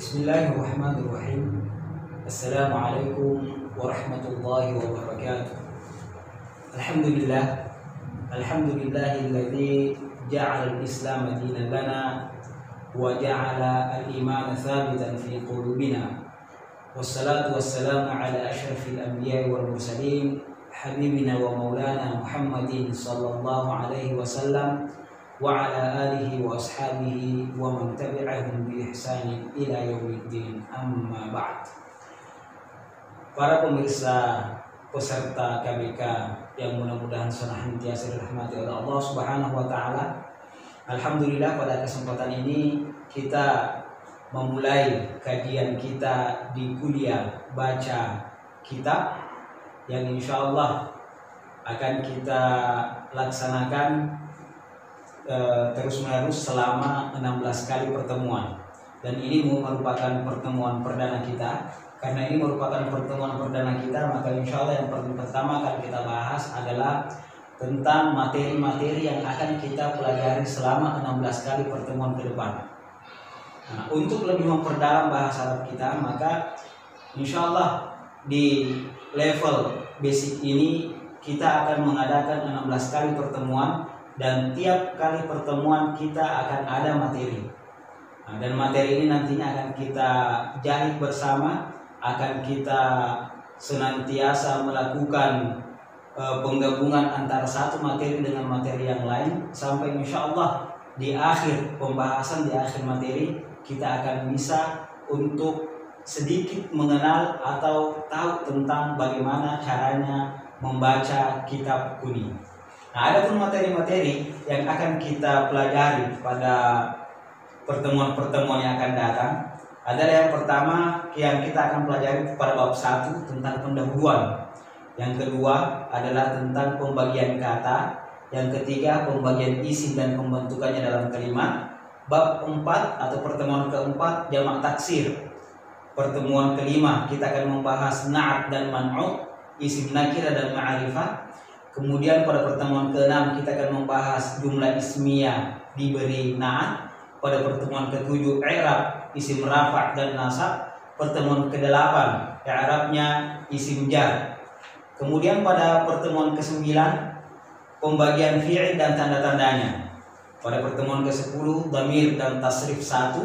Bismillahirrahmanirrahim. Assalamualaikum warahmatullahi wabarakatuh. Alhamdulillahilladzi ja'ala al-Islam dinan lana wa ja'ala al-iman thabitan fi qulubina. Wassalatu wassalamu ala asyrafil anbiya'i wal mursalin habibina wa maulana Muhammadin sallallahu alaihi wasallam wa ala alihi wa ashabihi wa man tabi'ahum bi ihsanin ila yaumiddin, amma ba'd. Para pemirsa peserta KBK yang mudah-mudahan senantiasa dirahmati oleh Allah Subhanahu wa taala. Alhamdulillah, pada kesempatan ini kita memulai kajian kita di kuliah baca kitab yang insyaallah akan kita laksanakan terus-menerus selama 16 kali pertemuan. Dan ini merupakan pertemuan perdana kita. Karena ini merupakan pertemuan perdana kita, maka insya Allah yang pertama akan kita bahas adalah tentang materi-materi yang akan kita pelajari selama 16 kali pertemuan ke depan. Nah, untuk lebih memperdalam bahasa Arab kita, maka insya Allah di level basic ini kita akan mengadakan 16 kali pertemuan. Dan tiap kali pertemuan kita akan ada materi. Nah, dan materi ini nantinya akan kita jahit bersama, akan kita senantiasa melakukan penggabungan antara satu materi dengan materi yang lain, sampai insya Allah di akhir pembahasan, di akhir materi kita akan bisa untuk sedikit mengenal atau tahu tentang bagaimana caranya membaca kitab kuning. Nah, ada pun materi-materi yang akan kita pelajari pada pertemuan-pertemuan yang akan datang adalah yang pertama yang kita akan pelajari pada bab 1 tentang pendahuluan. Yang kedua adalah tentang pembagian kata. Yang ketiga pembagian isim dan pembentukannya dalam kalimat. Bab 4 atau pertemuan keempat jamak taksir. Pertemuan kelima kita akan membahas na'at dan man'ut, isim nakirah dan ma'rifat. Kemudian pada pertemuan ke-6 kita akan membahas jumlah ismiyah diberi na'at. Pada pertemuan ke-7 i'rab isim rafa' dan nasab. Pertemuan ke-8 i'rabnya isim jar. Kemudian pada pertemuan ke-9 pembagian fi'il dan tanda-tandanya. Pada pertemuan ke-10 dhamir dan tasrif 1.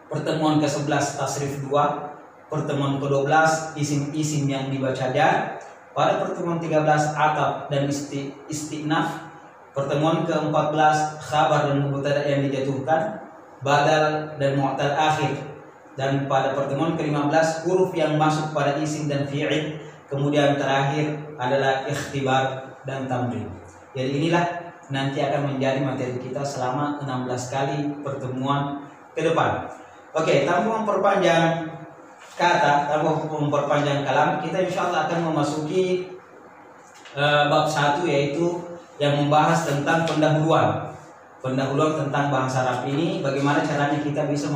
Pertemuan ke-11 tasrif 2. Pertemuan ke-12 isim-isim yang dibaca jar. Pada pertemuan 13 ataf dan istinaf. Pertemuan ke-14 khabar dan mubtada yang dijatuhkan, badal dan mu'tal akhir. Dan pada pertemuan ke-15 huruf yang masuk pada isim dan fi'il. Kemudian terakhir adalah ikhtibar dan tamrin. Jadi inilah nanti akan menjadi materi kita selama 16 kali pertemuan ke depan. Oke, tanpa memperpanjang kata, tanpa memperpanjang kalam, kita insya Allah akan memasuki bab 1, yaitu yang membahas tentang pendahuluan tentang bahasa Arab ini. Bagaimana caranya kita bisa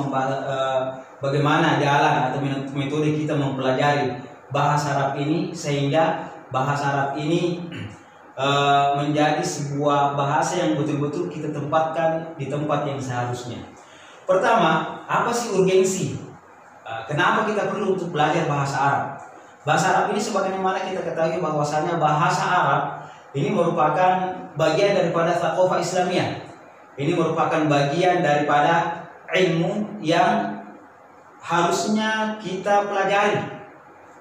bagaimana jalan atau metode kita mempelajari bahasa Arab ini sehingga bahasa Arab ini menjadi sebuah bahasa yang betul-betul kita tempatkan di tempat yang seharusnya. Pertama, apa sih urgensi? Kenapa kita perlu untuk belajar bahasa Arab? Bahasa Arab ini sebagaimana kita ketahui bahwasanya bahasa Arab ini merupakan bagian daripada thaqafah Islamiyah. Ini merupakan bagian daripada ilmu yang harusnya kita pelajari.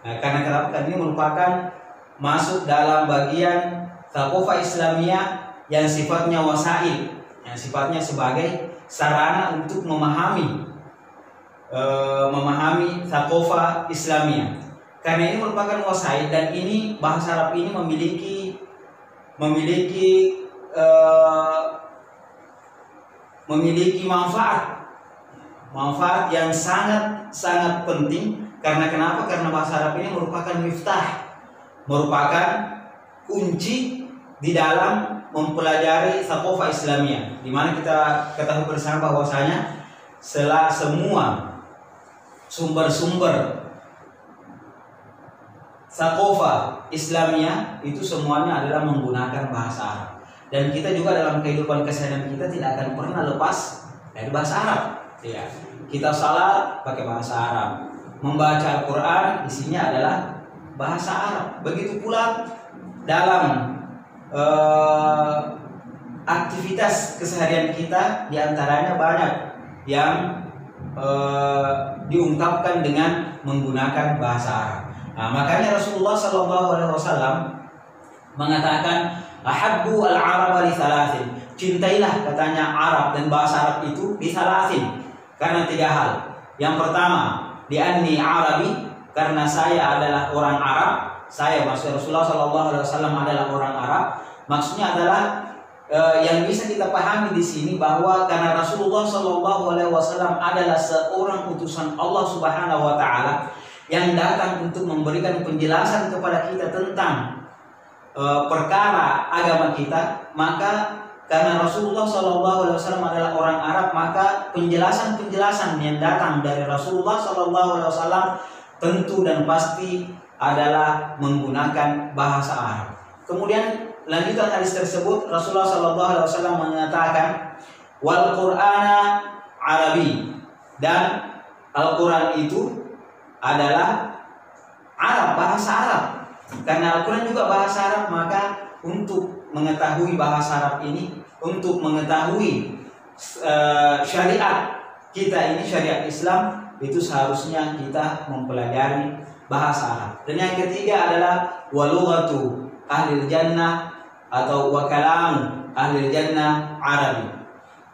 Nah, karena kenapa? Karena ini merupakan masuk dalam bagian thaqafah Islamiyah yang sifatnya wasail, yang sifatnya sebagai sarana untuk memahami thaqafah Islamiyah. Karena ini merupakan wasail, dan ini bahasa Arab ini memiliki manfaat yang sangat penting. Karena kenapa? Karena bahasa Arab ini merupakan miftah, merupakan kunci di dalam mempelajari thaqafah Islamiyah, di mana kita ketahui bersama bahwasanya semua sumber-sumber thaqafah Islamiyah itu semuanya adalah menggunakan bahasa Arab. Dan kita juga dalam kehidupan keseharian kita tidak akan pernah lepas dari bahasa Arab. Ya, kita salat pakai bahasa Arab. Membaca Al-Quran isinya adalah bahasa Arab. Begitu pula dalam aktivitas keseharian kita, diantaranya banyak yang diungkapkan dengan menggunakan bahasa Arab. Nah, makanya Rasulullah SAW mengatakan ahabbu al-arab li thalathin. Cintailah katanya Arab dan bahasa Arab itu di thalathin, karena 3 hal. Yang pertama, li'anni Arabi, karena saya adalah orang Arab. Saya, maksud Rasulullah SAW adalah orang Arab. Maksudnya adalah yang bisa kita pahami di sini bahwa karena Rasulullah SAW adalah seorang utusan Allah Subhanahu Wa Taala yang datang untuk memberikan penjelasan kepada kita tentang perkara agama kita, maka karena Rasulullah SAW adalah orang Arab, maka penjelasan-penjelasan yang datang dari Rasulullah SAW tentu dan pasti adalah menggunakan bahasa Arab. Kemudian lanjutan hadis tersebut, Rasulullah SAW mengatakan wal Qur'ana Arabi, dan Al-Quran itu adalah Arab, bahasa Arab. Karena Al-Quran juga bahasa Arab, maka untuk mengetahui bahasa Arab ini, untuk mengetahui syariat kita ini, syariat Islam, itu seharusnya kita mempelajari bahasa Arab. Dan yang ketiga adalah walughatu ahlil jannah atau wakalam ahlil jannah Arabi,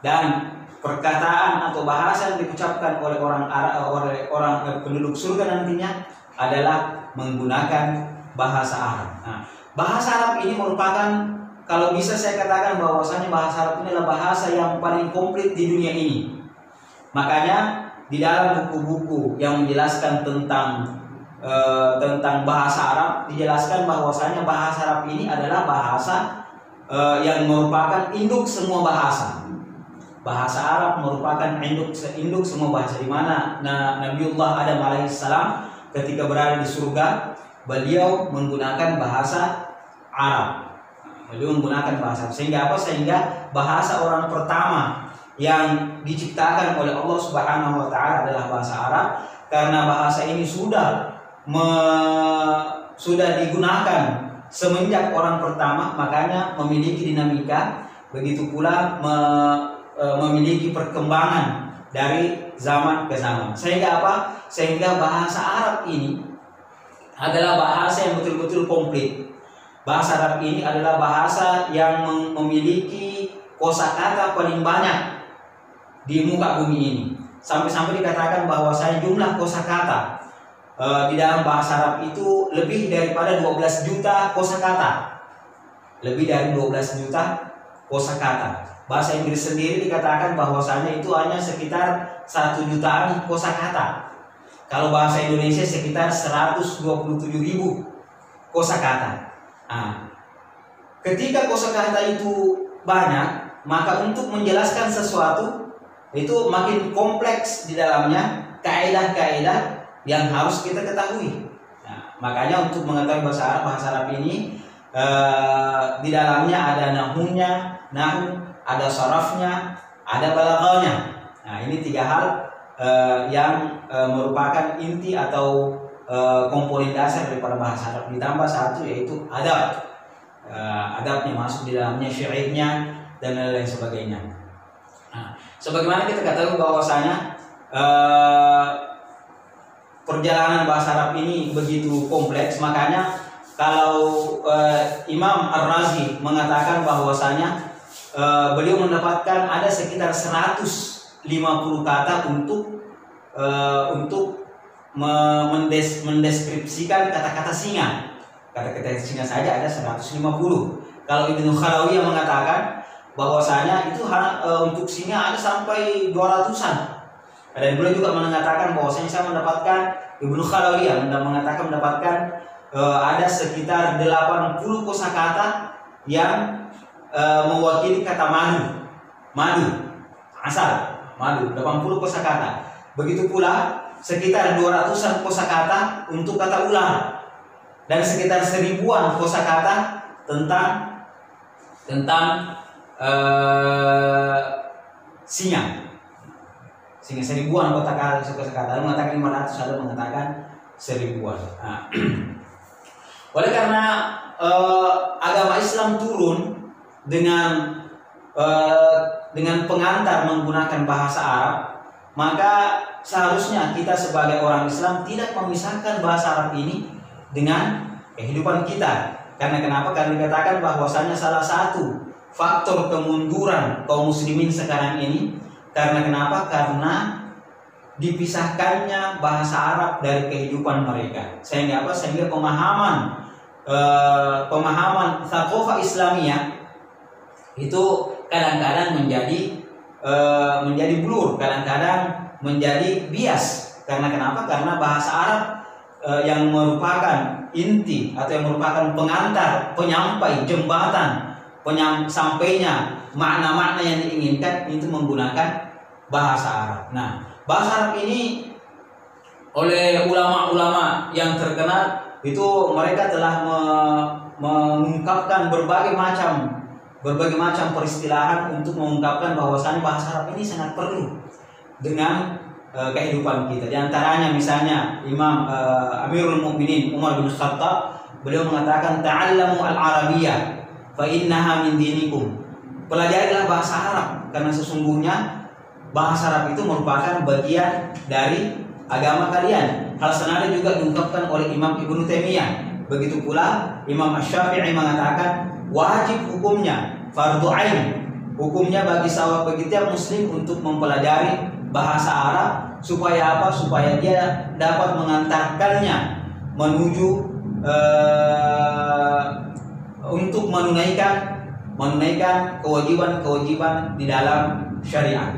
dan perkataan atau bahasa yang diucapkan oleh orang Arab, oleh orang penduduk surga nantinya adalah menggunakan bahasa Arab. Nah, bahasa Arab ini merupakan, kalau bisa saya katakan bahwasanya bahasa Arab ini adalah bahasa yang paling komplit di dunia ini. Makanya di dalam buku-buku yang menjelaskan tentang bahasa Arab dijelaskan bahwasanya bahasa Arab ini adalah bahasa yang merupakan induk semua bahasa. Bahasa Arab merupakan induk semua bahasa, di mana Nabiullah Adam alaihissalam ketika berada di surga, beliau menggunakan bahasa Arab. Beliau menggunakan bahasa, sehingga apa? Sehingga bahasa orang pertama yang diciptakan oleh Allah Subhanahu Wa Taala adalah bahasa Arab. Karena bahasa ini sudah digunakan semenjak orang pertama, makanya memiliki dinamika. Begitu pula memiliki perkembangan dari zaman ke zaman. Sehingga apa? Sehingga bahasa Arab ini adalah bahasa yang betul-betul komplit. Bahasa Arab ini adalah bahasa yang memiliki kosakata paling banyak di muka bumi ini. Sampai-sampai dikatakan bahwasanya jumlah kosakata di dalam bahasa Arab itu lebih daripada 12 juta kosakata. Lebih dari 12 juta kosakata. Bahasa Inggris sendiri dikatakan bahwasanya itu hanya sekitar 1 jutaan kosakata. Kalau bahasa Indonesia sekitar 127.000 kosakata. Nah, ketika kosakata itu banyak, maka untuk menjelaskan sesuatu itu makin kompleks di dalamnya, kaidah-kaidah yang harus kita ketahui. Nah, makanya untuk mengetahui bahasa Arab ini di dalamnya ada nahunya, ada sarafnya, ada balaghahnya. Nah, ini 3 hal yang merupakan inti atau komponen dasar daripada bahasa Arab. Ditambah 1 yaitu adab. Adabnya masuk di dalamnya, syairnya dan lain sebagainya. Nah, sebagaimana kita ketahui bahwasanya perjalanan bahasa Arab ini begitu kompleks, makanya kalau Imam Ar-Razi mengatakan bahwasanya beliau mendapatkan ada sekitar 150 kata untuk mendeskripsikan kata-kata singa. Kata-kata singa saja ada 150. Kalau Ibnu Khalawiyah mengatakan bahwasanya itu untuk singa ada sampai 200-an. Dan beliau juga mengatakan bahwasanya saya mendapatkan, Ibnu Khalawiyah mendapatkan ada sekitar 80 kosakata yang mewakili kata madu, asal madu, 80 kosakata. Begitu pula sekitar 200-an kosakata untuk kata ular, dan sekitar 1000-an kosakata tentang singa. Sehingga 1000-an kata-kata. Ada mengatakan 500, ada mengatakan 1000-an. Nah, oleh karena agama Islam turun dengan pengantar menggunakan bahasa Arab, maka seharusnya kita sebagai orang Islam tidak memisahkan bahasa Arab ini dengan kehidupan kita. Karena kenapa? Karena dikatakan bahwasanya salah satu faktor kemunduran kaum muslimin sekarang ini karena kenapa? Karena dipisahkannya bahasa Arab dari kehidupan mereka. Sehingga apa? Sehingga pemahaman thaqafah Islamiyah itu kadang-kadang menjadi blur, kadang-kadang menjadi bias. Karena kenapa? Karena bahasa Arab yang merupakan inti atau yang merupakan pengantar, penyampai, jembatan, sampainya makna-makna yang diinginkan itu menggunakan bahasa Arab. Nah, bahasa Arab ini oleh ulama-ulama yang terkenal itu mereka telah mengungkapkan berbagai macam peristilahan untuk mengungkapkan bahwasannya bahasa Arab ini sangat perlu dengan kehidupan kita. Di antaranya misalnya Imam Amirul Mukminin Umar bin Khattab, beliau mengatakan ta'allamu al-arabiyyah fa innaha min dinikum. Pelajarilah bahasa Arab karena sesungguhnya bahasa Arab itu merupakan bagian dari agama kalian. Hal senada juga diungkapkan oleh Imam Ibnu Taimiyah. Begitu pula Imam Asy-Syafi'i mengatakan wajib hukumnya, fardhu ain hukumnya bagi setiap muslim untuk mempelajari bahasa Arab supaya apa? Supaya dia dapat mengantarkannya menuju untuk menunaikan kewajiban-kewajiban di dalam syariat.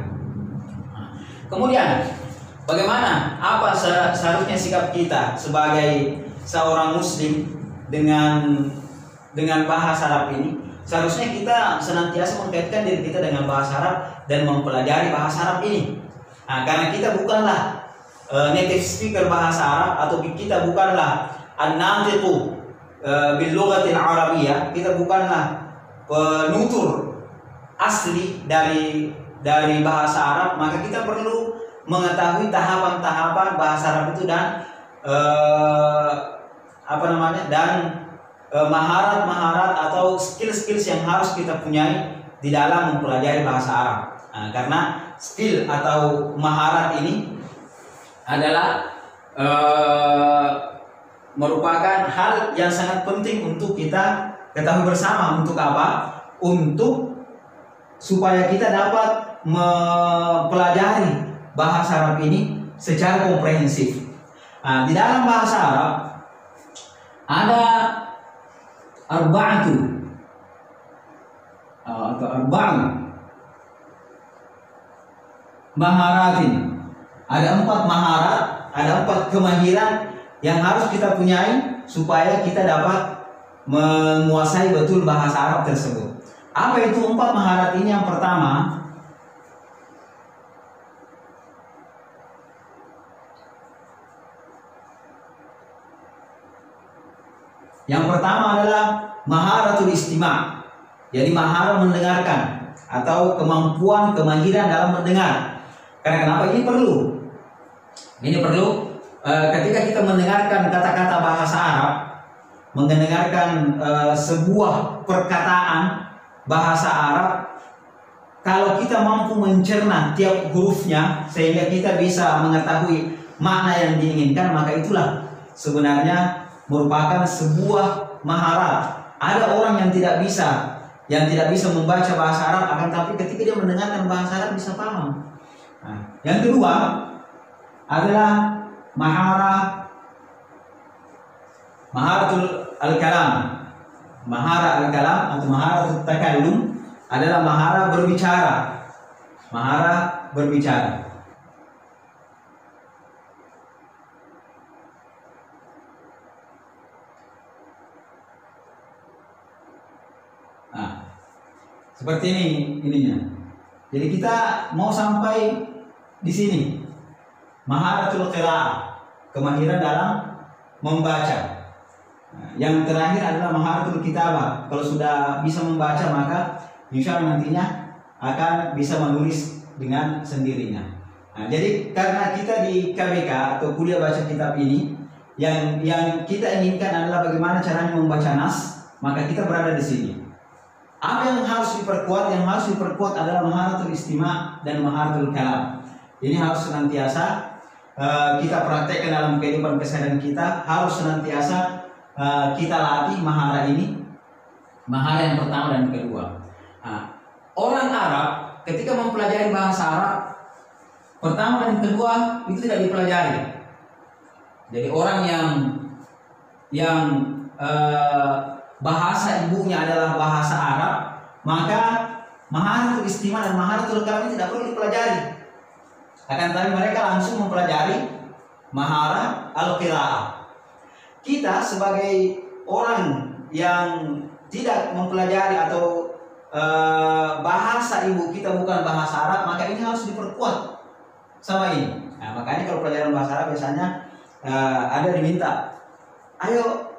Kemudian bagaimana? Apa seharusnya sikap kita sebagai seorang muslim dengan bahasa Arab ini? Seharusnya kita senantiasa mengkaitkan diri kita dengan bahasa Arab dan mempelajari bahasa Arab ini. Nah, karena kita bukanlah native speaker bahasa Arab atau kita bukanlah an-natiqu bil lughatil arabiyyah, kita bukanlah penutur asli dari bahasa Arab, maka kita perlu mengetahui tahapan-tahapan bahasa Arab itu dan maharat-maharat atau skill-skills yang harus kita punyai di dalam mempelajari bahasa Arab. Nah, karena skill atau maharat ini adalah merupakan hal yang sangat penting untuk kita ketahui bersama. Untuk apa? Untuk supaya kita dapat mempelajari bahasa Arab ini secara komprehensif. Nah, di dalam bahasa Arab ada arba'atu atau arba'u maharatin. Ada 4 maharat, ada 4 kemahiran yang harus kita punyai supaya kita dapat menguasai betul bahasa Arab tersebut. Apa itu 4 maharat ini? Yang pertama adalah maharatul istima'. Jadi maharat mendengarkan atau kemampuan kemahiran dalam mendengar. Karena kenapa ini perlu? Ini perlu ketika kita mendengarkan kata-kata bahasa Arab, mendengarkan sebuah perkataan bahasa Arab, kalau kita mampu mencerna tiap hurufnya sehingga kita bisa mengetahui makna yang diinginkan, maka itulah sebenarnya merupakan sebuah maharat. Ada orang yang tidak bisa membaca bahasa Arab, akan tapi ketika dia mendengarkan bahasa Arab bisa paham. Nah, yang kedua adalah maharatul al-kalam. Mahara al-kalam atau maharatul takallum adalah mahara berbicara. Mahara berbicara. Nah, seperti ininya. Jadi kita mau sampai di sini. Maharatul qiraah, kemahiran dalam membaca. Nah, yang terakhir adalah maharatul kitabah. Kalau sudah bisa membaca, maka insya Allah nantinya akan bisa menulis dengan sendirinya. Nah, jadi karena kita di KBK atau kuliah baca kitab ini, yang kita inginkan adalah bagaimana caranya membaca nas, maka kita berada di sini. Apa yang harus diperkuat? Yang harus diperkuat adalah maharatul istima' dan maharatul kalam. Ini harus senantiasa kita praktekkan dalam kehidupan keseharian kita. Harus senantiasa kita latih mahara ini, mahara yang pertama dan kedua. Nah, orang Arab ketika mempelajari bahasa Arab pertama dan kedua itu tidak dipelajari. Jadi orang yang bahasa ibunya adalah bahasa Arab, maka maharatul istima' dan maharatul kalam ini tidak perlu dipelajari. Akan tetapi mereka langsung mempelajari mahara al-qiraah. Kita sebagai orang yang tidak mempelajari atau bahasa ibu kita bukan bahasa Arab, maka ini harus diperkuat sama ini. Nah, makanya kalau pelajaran bahasa Arab biasanya ada diminta, ayo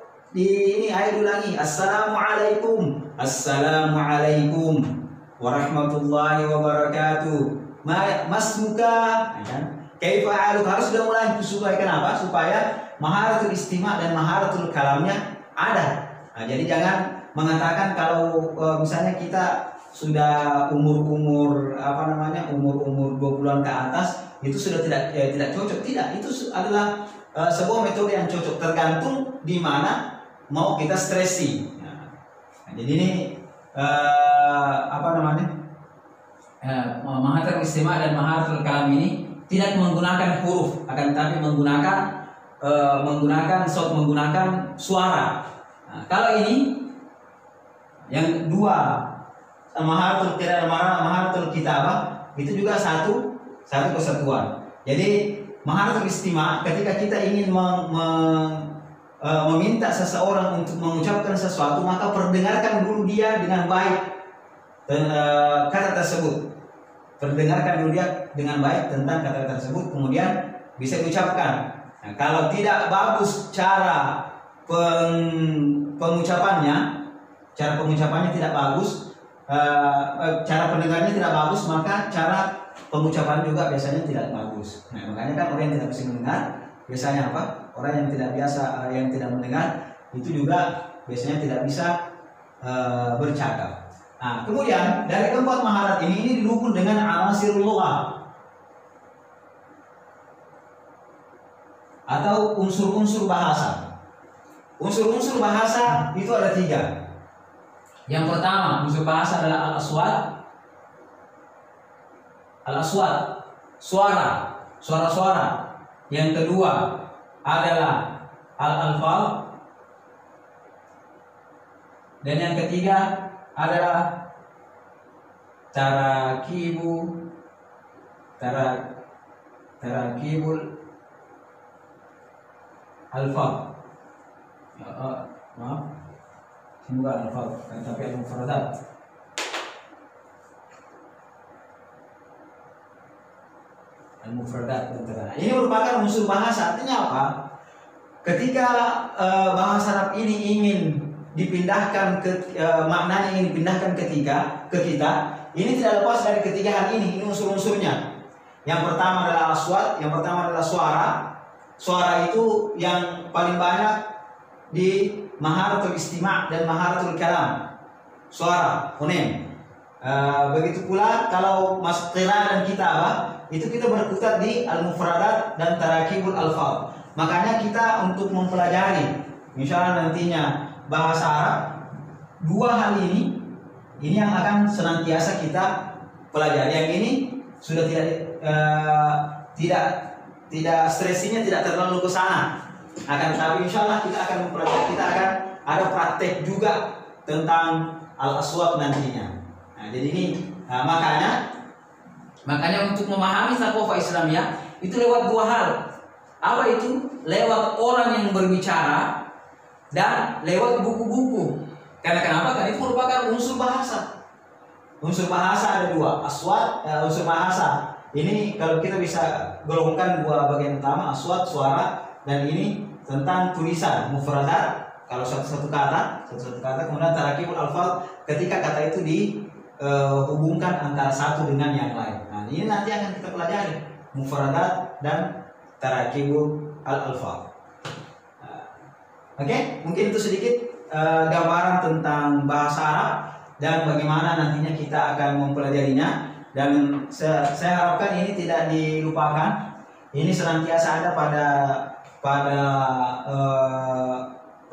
ulangi, assalamualaikum, assalamualaikum warahmatullahi wabarakatuh, masmuka, kaifa haluka, harus sudah mulai. Supaya kenapa? Supaya maharatul istima' dan maharatul kalamnya ada. Nah, jadi jangan mengatakan kalau misalnya kita sudah umur 20-an ke atas itu sudah tidak cocok. Tidak, itu adalah sebuah metode yang cocok, tergantung di mana mau kita stresi. Nah, jadi ini maharatul istima' dan maharatul kalam ini tidak menggunakan huruf, akan tetapi menggunakan suara. Nah, kalau ini yang dua, maharatul qiraah dan maharatul kitabah, itu juga satu kesatuan. Jadi maharatul istima' ketika kita ingin meminta seseorang untuk mengucapkan sesuatu, maka perdengarkan dulu dia dengan baik kata tersebut. Perdengarkan dulu dia dengan baik tentang kata tersebut, kemudian bisa diucapkan. Nah, kalau tidak bagus cara pengucapannya tidak bagus, cara pendengarnya tidak bagus, maka cara pengucapan juga biasanya tidak bagus. Nah, makanya kan orang yang tidak bisa mendengar biasanya apa? Orang yang tidak biasa, yang tidak mendengar itu juga biasanya tidak bisa bercakap. Nah, kemudian dari keempat maharat ini didukung dengan anasirul lughah atau unsur-unsur bahasa. Unsur-unsur bahasa itu ada 3. Yang pertama, unsur bahasa adalah al-aswat, suara-suara. Yang kedua adalah al-alfaz, dan yang ketiga adalah tarakibul alfaz. Maaf, semoga alfaz, tapi al-mufradat. Ini merupakan unsur bahasa. Artinya apa? Ketika bahasa Arab ini ingin dipindahkan maknanya ingin dipindahkan ke kita, ini tidak lepas dari ketiga hal ini unsur-unsurnya. Yang pertama adalah aswat, yang pertama adalah suara. Suara itu yang paling banyak di maharatul istima' dan maharatul kalam. Suara, fonem. Begitu pula kalau masuk qiraah dan kitabah, itu kita berkutat di al-mufradat dan tarakibul alfaz. Makanya kita untuk mempelajari misalnya nantinya bahasa Arab, 2 hal ini yang akan senantiasa kita pelajari. Yang ini sudah tidak stresinya tidak terlalu ke sana. Akan tetapi insyaallah kita akan mempelajari, kita akan ada praktek juga tentang al-aswat nantinya. Nah, jadi ini makanya untuk memahami thaqafah Islamiyah itu lewat 2 hal. Apa itu? Lewat orang yang berbicara dan lewat buku-buku. Karena kenapa? Karena itu merupakan unsur bahasa. Unsur bahasa ada 2, aswat, unsur bahasa. Ini kalau kita bisa golongkan 2 bagian utama, aswat, suara, dan ini tentang tulisan, mufradat. Kalau satu kata, kemudian tarakibul alfaz, ketika kata itu dihubungkan antara satu dengan yang lain. Nah, ini nanti akan kita pelajari mufradat dan tarakibul al-alfaz. Oke, mungkin itu sedikit gambaran tentang bahasa Arab dan bagaimana nantinya kita akan mempelajarinya. Dan saya harapkan ini tidak dilupakan. Ini senantiasa ada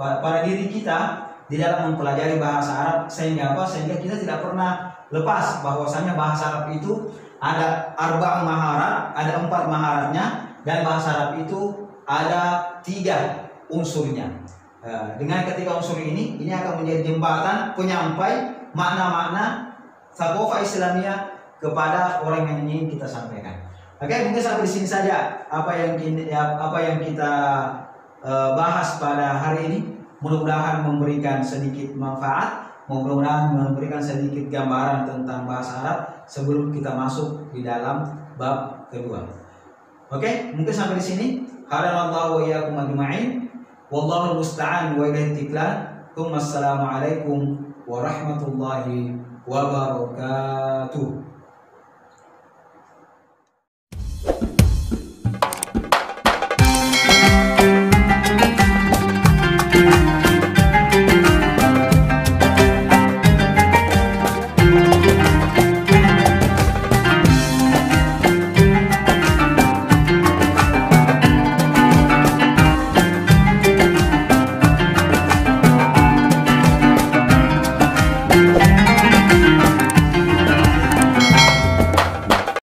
pada diri kita di dalam mempelajari bahasa Arab, sehingga apa? Sehingga kita tidak pernah lepas bahwasanya bahasa Arab itu ada 4 maharat, ada 4 maharatnya, dan bahasa Arab itu ada 3 unsurnya. Dengan ketiga unsur ini akan menjadi jembatan penyampai makna-makna thaqafah Islamiyah kepada orang yang ingin kita sampaikan. Oke, mungkin sampai di sini saja apa yang kita bahas pada hari ini. Mudah-mudahan memberikan sedikit manfaat, mudah-mudahan memberikan sedikit gambaran tentang bahasa Arab sebelum kita masuk di dalam bab kedua. Oke, mungkin sampai di sini. Hadanallahu wa iyyakum ajma'in. Wallahu musta'an wa ilaihi tiklan. Assalamualaikum warahmatullahi wabarakatuh.